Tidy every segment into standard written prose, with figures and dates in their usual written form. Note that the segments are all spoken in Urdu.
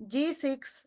G6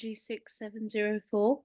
G6704.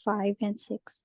5 and 6।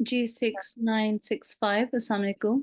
G6965. Assalamu alaikum.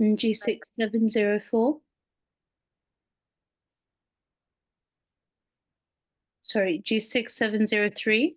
G6704. Sorry, G6703.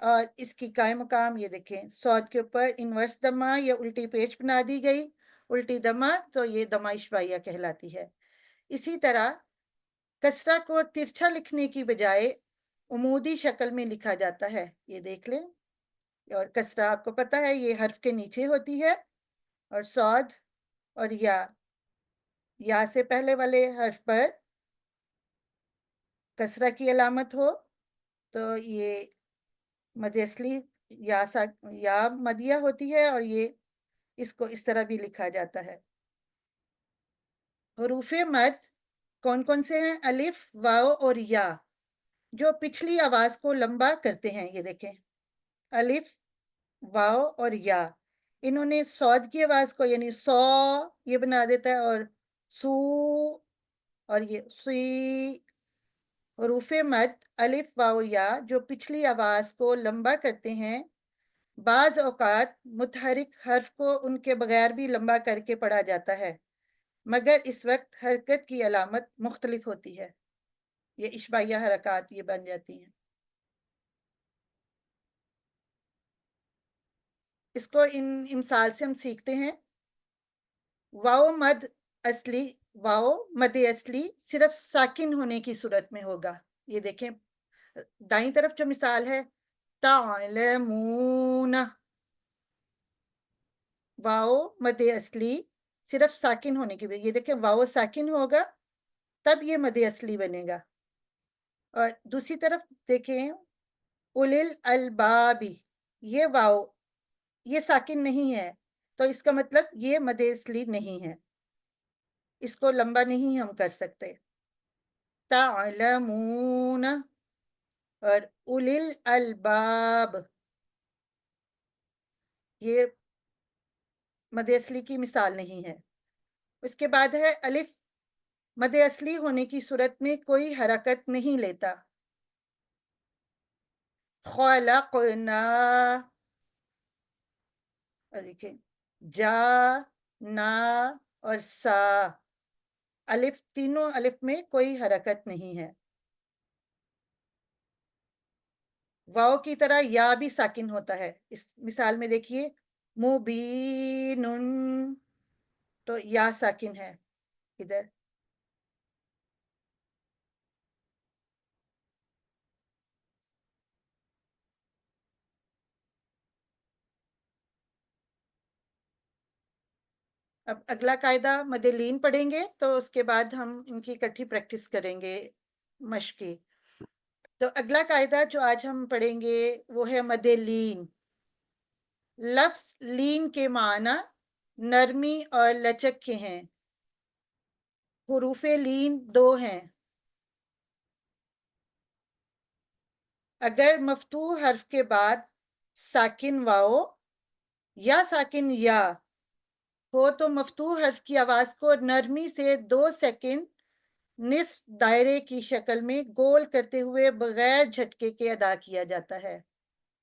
اور اس کی قائم مقام یہ دیکھیں، صاد کے اوپر انورس دمہ یا الٹی پیچ بنا دی گئی، الٹی دمہ، تو یہ دمہ اشبائیہ کہلاتی ہے۔ اسی طرح کسرہ کو ترچھا لکھنے کی بجائے عمودی شکل میں لکھا جاتا ہے، یہ دیکھ لیں۔ اور کسرہ آپ کو پتہ ہے یہ حرف کے نیچے ہوتی ہے، اور صاد اور یا سے پہلے والے حرف پر کسرہ کی علامت ہو تو یہ مد اصلی یا مدیہ ہوتی ہے، اور یہ اس کو اس طرح بھی لکھا جاتا ہے۔ حروف مد کون کون سے ہیں؟ الف، واو اور یا، جو پچھلی آواز کو لمبا کرتے ہیں، یہ دیکھیں الف، واو اور یا، انہوں نے صاد کی آواز کو یعنی سو یہ بنا دیتا ہے، اور سو اور یہ سی۔ حروف مد الف، واو، یا جو پچھلی آواز کو لمبا کرتے ہیں، بعض اوقات متحرک حرف کو ان کے بغیر بھی لمبا کر کے پڑھا جاتا ہے، مگر اس وقت حرکت کی علامت مختلف ہوتی ہے، یہ اشبائیہ حرکات یہ بن جاتی ہیں۔ اس کو ان مثال سے ہم سیکھتے ہیں۔ واو مد اصلی صرف ساکن ہونے کی صورت میں ہوگا، یہ دیکھیں دائیں طرف جو مثال ہے، تعلمون، واو مد اصلی صرف ساکن ہونے کی وجہ، یہ دیکھیں واو ساکن ہوگا تب یہ مد اصلی بنے گا۔ اور دوسری طرف دیکھیں اولل البابی، یہ واو یہ ساکن نہیں ہے، تو اس کا مطلب یہ مد اصلی نہیں ہے، اس کو لمبا نہیں ہم کر سکتے۔ تعلمون اور اولل الباب، یہ مد اصلی کی مثال نہیں ہے۔ اس کے بعد ہے الف، مد اصلی ہونے کی صورت میں کوئی حرکت نہیں لیتا۔ خلقنا، اور دیکھیں جا، نا اور سا، الف، تینوں الف میں کوئی حرکت نہیں ہے۔ واو کی طرح یا بھی ساکن ہوتا ہے، اس مثال میں دیکھیے مبین، تو یا ساکن ہے ادھر۔ اب اگلا قاعدہ مد لین پڑھیں گے، تو اس کے بعد ہم ان کی اکٹھی پریکٹس کریں گے مشقی۔ تو اگلا قاعدہ جو آج ہم پڑھیں گے وہ ہے مد لین۔ لفظ لین کے معنی نرمی اور لچک کے ہیں۔ حروف لین دو ہیں، اگر مفتوح حرف کے بعد ساکن واو یا ساکن یا ہو تو مفتوح حرف کی آواز کو نرمی سے 2 سیکنڈ نصف دائرے کی شکل میں گول کرتے ہوئے بغیر جھٹکے کے ادا کیا جاتا ہے۔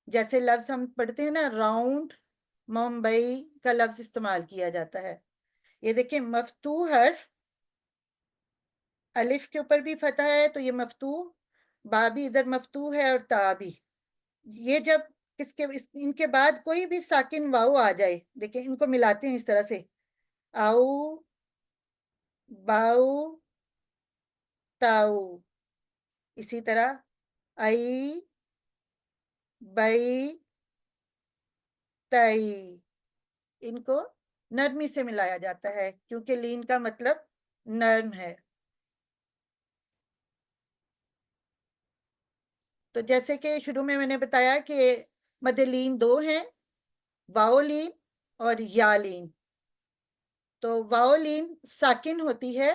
جیسے لفظ ہم پڑھتے ہیں نا راؤنڈ، ممبئی کا لفظ استعمال کیا جاتا ہے۔ یہ دیکھیں مفتوح حرف، الف کے اوپر بھی فتح ہے تو یہ مفتوح، با بھی ادھر مفتوح ہے اور تا بھی۔ یہ جب ان کے بعد کوئی بھی ساکن واو آ جائے، دیکھیں ان کو ملاتے ہیں اس طرح سے، آؤ، باؤ، تاؤ، اسی طرح آئی، بئی، تائی، ان کو نرمی سے ملایا جاتا ہے کیونکہ لین کا مطلب نرم ہے۔ تو جیسے کہ شروع میں نے بتایا کہ مد لین دو ہیں، واو لین اور یا لین۔ تو واو لین ساکن ہوتی ہے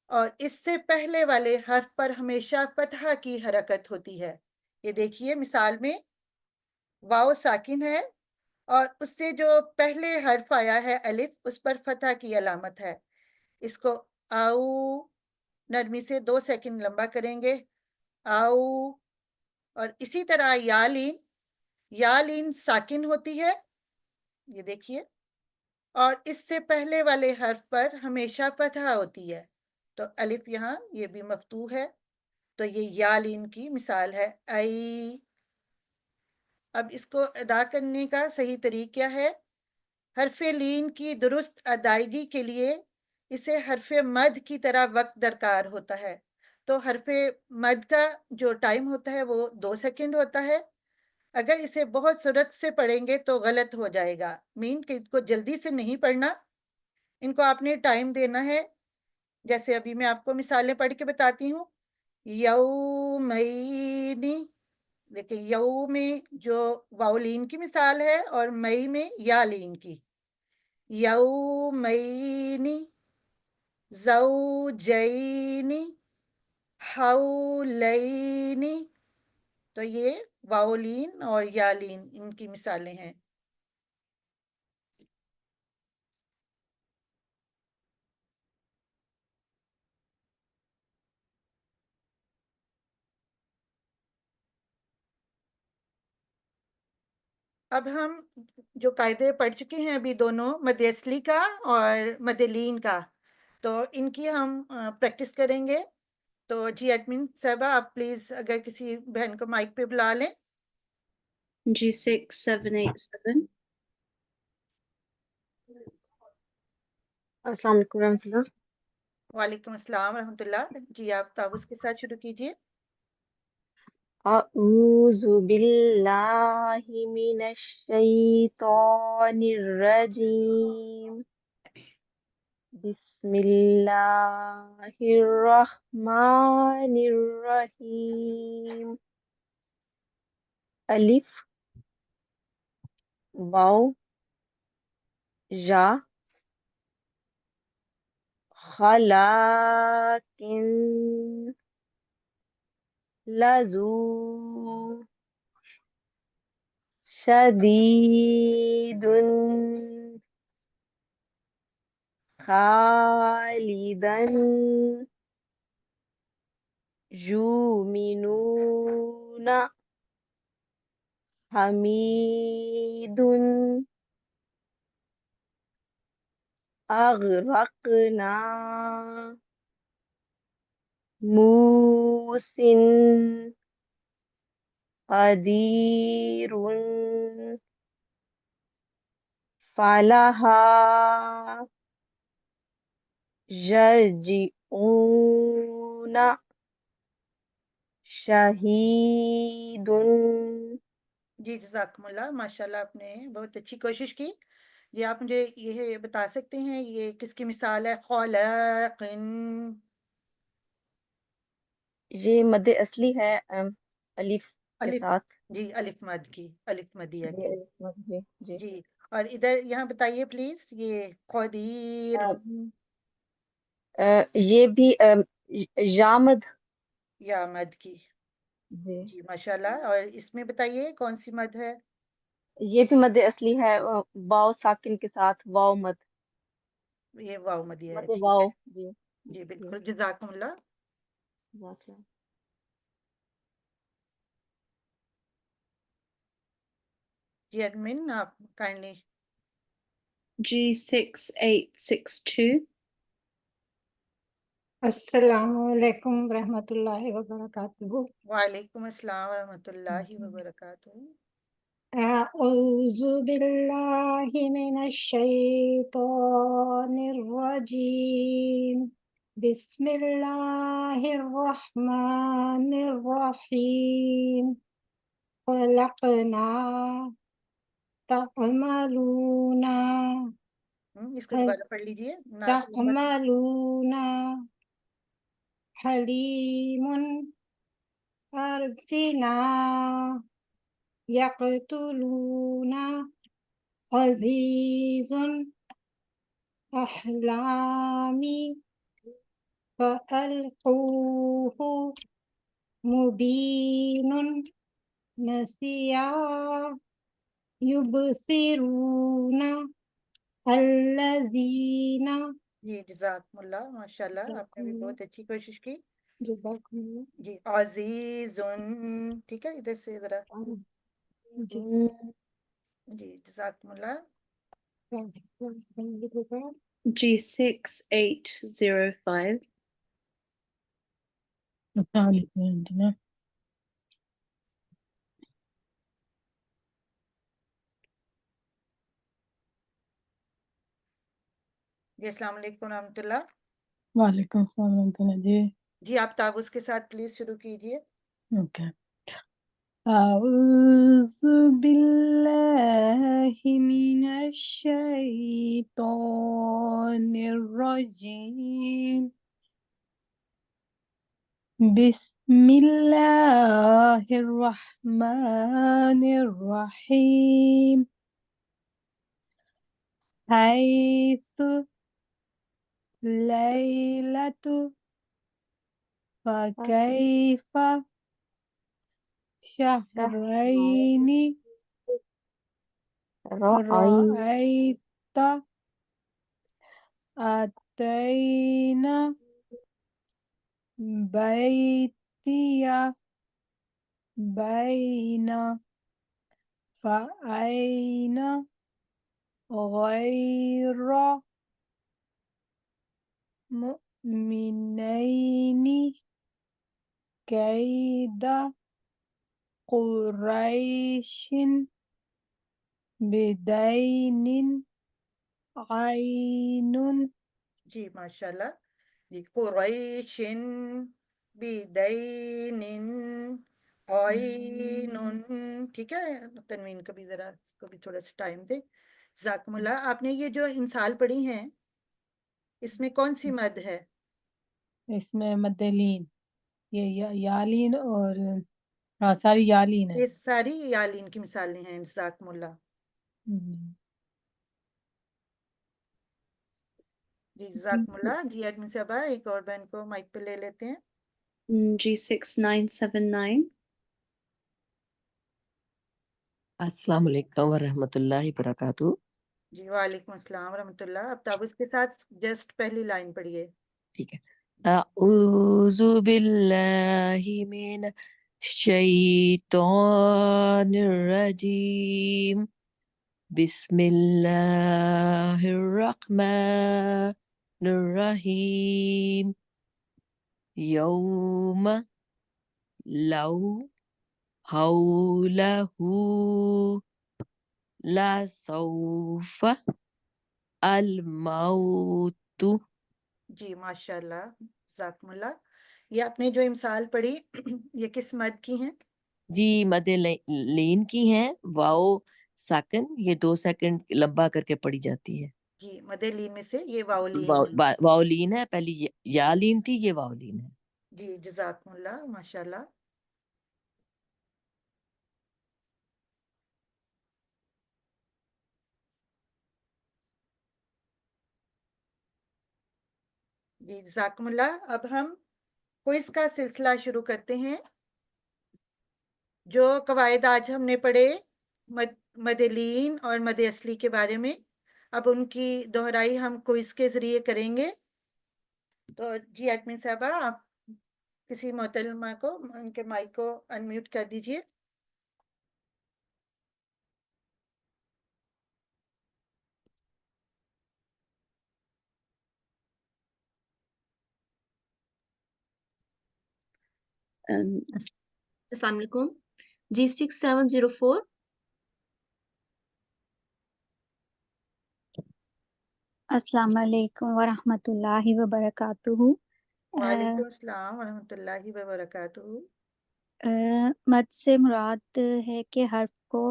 اور اس سے پہلے والے حرف پر ہمیشہ فتح کی حرکت ہوتی ہے۔ یہ دیکھیے مثال میں واو ساکن ہے اور اس سے جو پہلے حرف آیا ہے الف، اس پر فتح کی علامت ہے۔ اس کو آؤ نرمی سے 2 سیکنڈ لمبا کریں گے، آؤ۔ اور اسی طرح یا لین ساکن ہوتی ہے، یہ دیکھیے، اور اس سے پہلے والے حرف پر ہمیشہ فتح ہوتی ہے۔ تو الف یہاں یہ بھی مفتوح ہے، تو یہ یا لین کی مثال ہے، ای۔ اب اس کو ادا کرنے کا صحیح طریقہ کیا ہے؟ حرف لین کی درست ادائیگی کے لیے اسے حرف مد کی طرح وقت درکار ہوتا ہے. تو حرف مد کا جو ٹائم ہوتا ہے وہ 2 سیکنڈ ہوتا ہے. اگر اسے بہت سرعت سے پڑھیں گے تو غلط ہو جائے گا. مین کہ اس کو جلدی سے نہیں پڑھنا، ان کو آپ نے ٹائم دینا ہے. جیسے ابھی میں آپ کو مثالیں پڑھ کے بتاتی ہوں. یومینی، دیکھیں یو میں جو واؤلین کی مثال ہے اور مئی میں یا لین کی. یومینی، زوجینی، حولینی. تو یہ واؤلین اور یالین ان کی مثالیں ہیں. اب ہم جو قاعدے پڑھ چکے ہیں ابھی دونوں، مد اصلی کا اور مد لین کا، تو ان کی ہم پریکٹس کریں گے. تو جی ایڈمن صاحبہ آپ پلیز اگر کسی بہن کو مائک پہ بلا لیں. G6787. السلام علیکم ورحمۃ اللہ. وعلیکم السلام ورحمۃ اللہ. جی آپ تابوس کے ساتھ شروع کیجیے. اعوذ باللہ من الشیطان الرجیم. بسم اللہ الرحمن الرحیم. الف، واو، یا، خلاقن، لذو، شدید، خالدن، یومنون، حمید، اغرقنا، موسن، قدیر، فلہا، یرجعون، شہید. جی جزاکم اللہ، ماشاءاللہ آپ نے بہت اچھی کوشش کی. جی آپ مجھے یہ بتا سکتے ہیں یہ کس کی مثال ہے؟ خلقن. یہ مد اصلی ہے الف کے الف، ساتھ. جی الف مد کی، الف مدیہ جی کی. الف مد، جی جی. جی اور ادھر یہاں بتائیے پلیز یہ قدیر. یہ بھی یا مد. یا مد کی. جی جی ماشاءاللہ. اور اس میں بتائیے کون سی مد ہے؟ یہ بھی مد اصلی ہے واو ساکن کے ساتھ، واو مد. یہ واو مدیہ ہے، مد ٹھیک واو. ہے. جی جی جی. بالکل، جزاکم اللہ. جزاک اللہ. جی ایڈمن آپ کائنڈلی. G6862. السلام علیکم ورحمۃ اللہ وبرکاتہ. وعلیکم السلام ورحمۃ اللہ وبرکاتہ. اعوذ باللہ من الشیطان الرجیم. بسم اللہ الرحمن الرحیم. خلقنا تعملون اس کو دوبارہ پڑھ لیجیے. تعملون حلیم أرسنا يقتلون عزيز أحلامي فألقوه مبين نسيا يبصرون الذين. جی جزاکم اللہ، ماشاءاللہ آپ نے بھی بہت اچھی کوشش کی. جزاکم اللہ. جی عزیزن، ٹھیک ہے ادھر سے ذرا. جی جی جزاکم اللہ. G6805. جی السلام علیکم ورحمۃ اللہ. وعلیکم السلام ورحمۃ اللہ جی. جی آپ تعوذ کے ساتھ پلیز شروع کیجیے. اوکے. اعوذ باللہ من الشیطان الرجیم. بسم اللہ الرحمن الرحیم. حیث لیلۃ فکیف شہرین رأیت آتینا بیتیا بین فأین غیر مؤمنین کید قریش بدین عین. جی ماشاءاللہ. جی قریشن بدین عین. ٹھیک ہے, تنوین کا بھی ذرا اس کو بھی تھوڑا سا ٹائم دے. جزاکم اللہ. آپ نے یہ جو انسال پڑھی ہیں اس میں کون سی مد ہے؟ اس میں مدلین یہ یالین اور ہاں ساری یالین ہے. یہ ساری یالین کی مثالیں ہیں. جزاکم اللہ. جی جزاکم اللہ. جی ایڈمن صاحبہ ایک اور بہن کو مائک پہ لے لیتے ہیں. G6979. السلام علیکم ورحمۃ اللہ وبرکاتہ. جی وعلیکم السلام ورحمۃ اللہ. اب تعوذ کے ساتھ جسٹ پہلی لائن پڑھیے. ٹھیک ہے. اعوذ باللہ من الشیطان الرجیم. بسم اللہ الرحمن الرحیم. یوم لو حولہ لا سوف الموت. جی ماشاءاللہ. جزاکم اللہ. یہ آپ نے جو امثال پڑھی یہ کس مد کی ہیں؟ جی مد لین کی ہیں. واؤ ساکن یہ 2 سیکنڈ لمبا کر کے پڑھی جاتی ہے. جی مد لین میں سے یہ واولین ہے. واؤلین ہے. پہلی یا لین تھی, یہ واؤلین ہے. جی جزاکم اللہ. ماشاءاللہ. جی جزاکم اللہ. اب ہم کوئز کا سلسلہ شروع کرتے ہیں. جو قواعد آج ہم نے پڑھے مد لین اور مد اصلی کے بارے میں, اب ان کی دہرائی ہم کوئز کے ذریعے کریں گے. تو جی ایڈمن صاحبہ آپ کسی محترمہ کو ان کے مائک کو انمیوٹ کر دیجئے. السلام علیکم. G6704. السلام علیکم ورحمۃ اللہ وبرکاتہ. وعلیکم السلام ورحمۃ اللہ وبرکاتہ. مد سے مراد ہے کہ حرف کو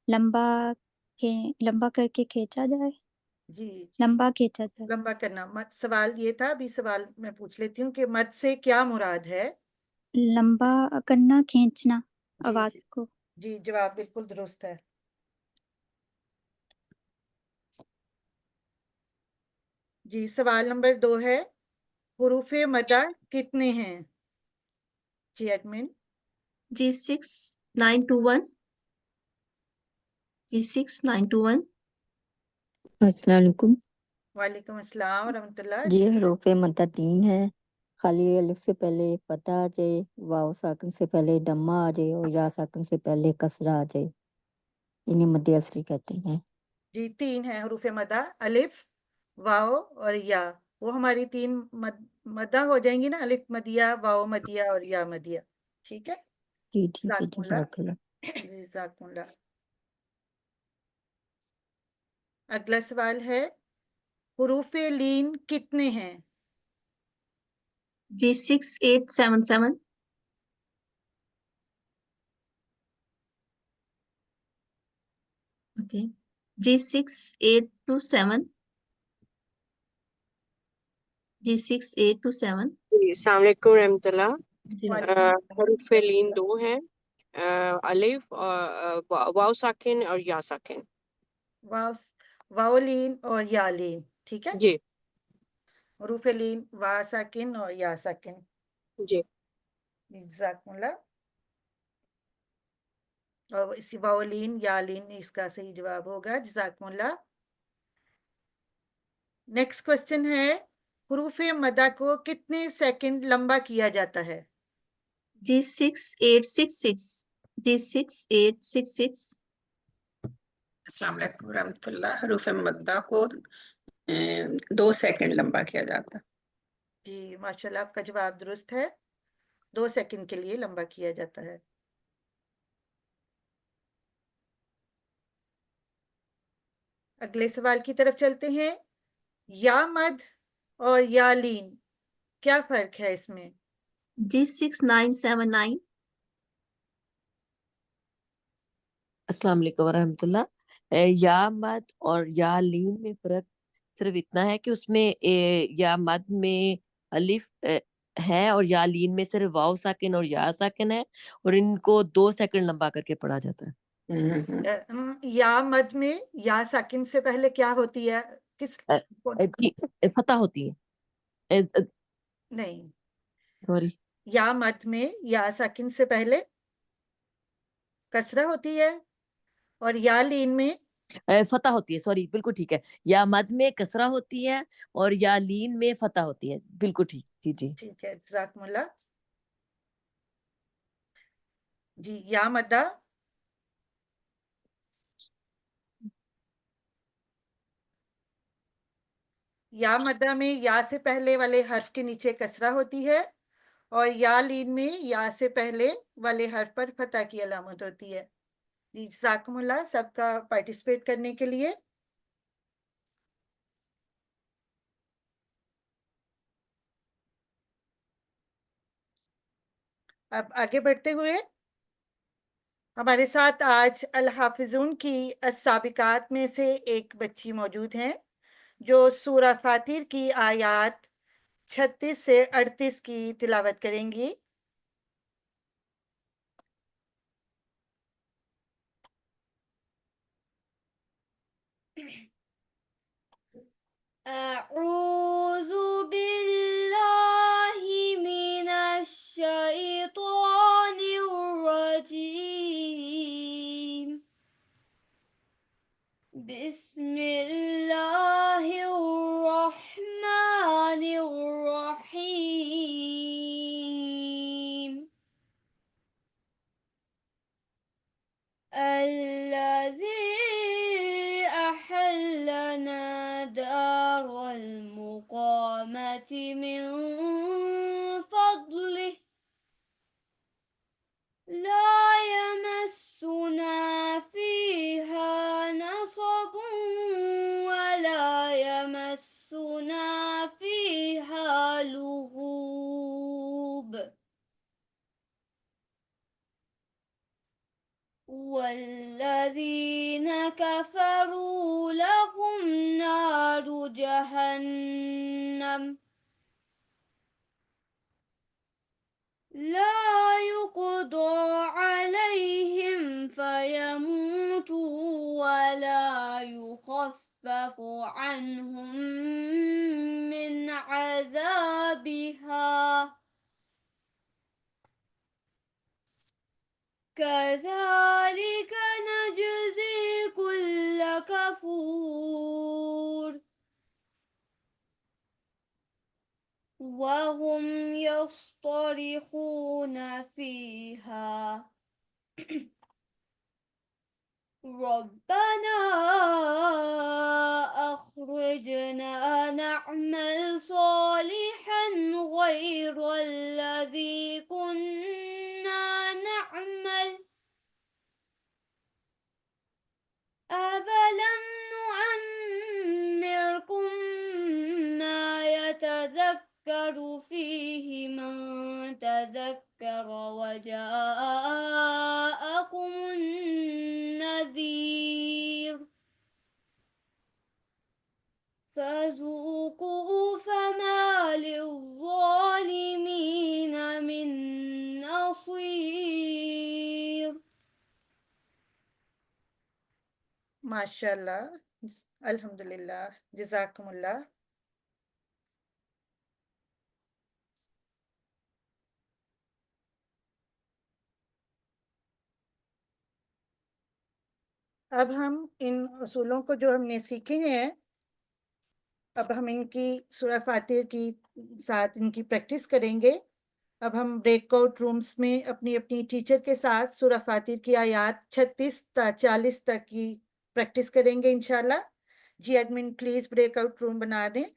لمبا کر کے کھینچا جائے. جی لمبا کھینچا جائے. لمبا کرنا. سوال یہ تھا, ابھی سوال میں پوچھ لیتی ہوں کہ مد سے کیا مراد ہے؟ لمبا کرنا, کھینچنا جی آواز کو. جی جواب بالکل درست ہے. جی سوال نمبر 2 ہے, حروف مدہ کتنے ہیں؟ جی ایڈمن. G6921. G6921. السلام علیکم. وعلیکم السلام ورحمۃ اللہ. جی حروف مدہ 3 ہے. خالی الف سے پہلے فتح آ جائے, واو ساکن سے پہلے ڈمہ آ جائے اور یا ساکن سے پہلے کسرہ آ جائے, انہیں مد اصلی کہتے ہیں. جی 3 ہیں حروف مدہ, الف واو اور یا. وہ ہماری 3 مدہ ہو جائیں گی نا, الف مدیہ, واو مدیہ اور یا مدیہ. ٹھیک ہے. جی ٹھیک ہے. جزاکم جزاک اللہ. اللہ. جزاکم اللہ. اگلا سوال ہے, حروف لین کتنے ہیں؟ G6877. Okay. G6827. G6827. جی السلام علیکم رحمۃ اللہ. جی وعلیکم السلام حروف ورحمۃ لین اللہ. دو ہیں، الف اور واو ساکن اور یا ساکن. واو لین اور یا لین. ٹھیک ہے، جی حروف لین وا ساکن اور یا ساکن. جی جزاکم اللہ. اور اسی واو لین یا لین اس کا صحیح جواب ہوگا. جزاکم اللہ. نیکسٹ کوشچن ہے، حروف مدہ کو کتنے سیکنڈ لمبا کیا جاتا ہے؟ G6866. G6866. السلام علیکم ورحمۃ اللہ. حروف مدہ کو 2 سیکنڈ لمبا کیا جاتا. جی ماشاء اللہ، آپ کا جواب درست ہے. 2 سیکنڈ کے لیے لمبا کیا جاتا ہے. اگلے سوال کی طرف چلتے ہیں. یا مد اور یا لین کیا فرق ہے اس میں؟ G6979. السلام علیکم ورحمۃ اللہ. یا مد اور یا لین میں فرق صرف اتنا ہے کہ اس میں یا مد میں الف ہے اور یا لین میں صرف واو ساکن اور یا ساکن ہے، اور ان کو 2 سیکنڈ لمبا کر کے پڑھا جاتا ہے. یا مد میں یا ساکن سے پہلے کیا ہوتی ہے؟ کس فتح ہوتی ہے. نہیں، سوری، یا مد میں یا ساکن سے پہلے کسرہ ہوتی ہے، اور یا لین میں فتح ہوتی ہے. سوری، بالکل ٹھیک ہے. یا مد میں کسرہ ہوتی ہے اور یا لین میں فتح ہوتی ہے. بالکل ٹھیک. جی جی ٹھیک ہے. جزاکم اللہ. جی یا مدہ یا مدہ میں یا سے پہلے والے حرف کے نیچے کسرہ ہوتی ہے، اور یا لین میں یا سے پہلے والے حرف پر فتح کی علامت ہوتی ہے. جی جزاکم اللہ سب کا پارٹیسپیٹ کرنے کے لیے. اب آگے بڑھتے ہوئے ہمارے ساتھ آج الحافظون کی السابقات میں سے ایک بچی موجود ہیں جو سورہ فاتر کی آیات 36 سے 38 کی تلاوت کریں گی. أعوذ بالله من الشيطان الرجيم. بسم الله الرحمن الرحيم. الذي أحلنا دار المقامة من فضله لا يمسنا فيها نصب ولا يمسنا فيها لغوب. والذين كفروا لهم نار جهنم لا يقضى عليهم فيموتوا ولا يخفف عنهم من عذابها كذلك نجزي كل كفور. وهم يصطرخون فيها ربنا أخرجنا نعمل صالحا غير الذي كنا نعمل أفلم نعمركم يذكر فيه من تذكر وجاءكم النذير فذوقوا فما للظالمين من نصير. MashaAllah. Alhamdulillah. Jazakumullah. اب ہم ان اصولوں کو جو ہم نے سیکھے ہیں، اب ہم ان کی سورہ فاتحہ کی ساتھ ان کی پریکٹس کریں گے. اب ہم بریک آؤٹ رومز میں اپنی اپنی ٹیچر کے ساتھ سورہ فاتحہ کی آیات 36 تا 40 تک کی پریکٹس کریں گے انشاءاللہ. جی ایڈمن پلیز بریک آؤٹ روم بنا دیں.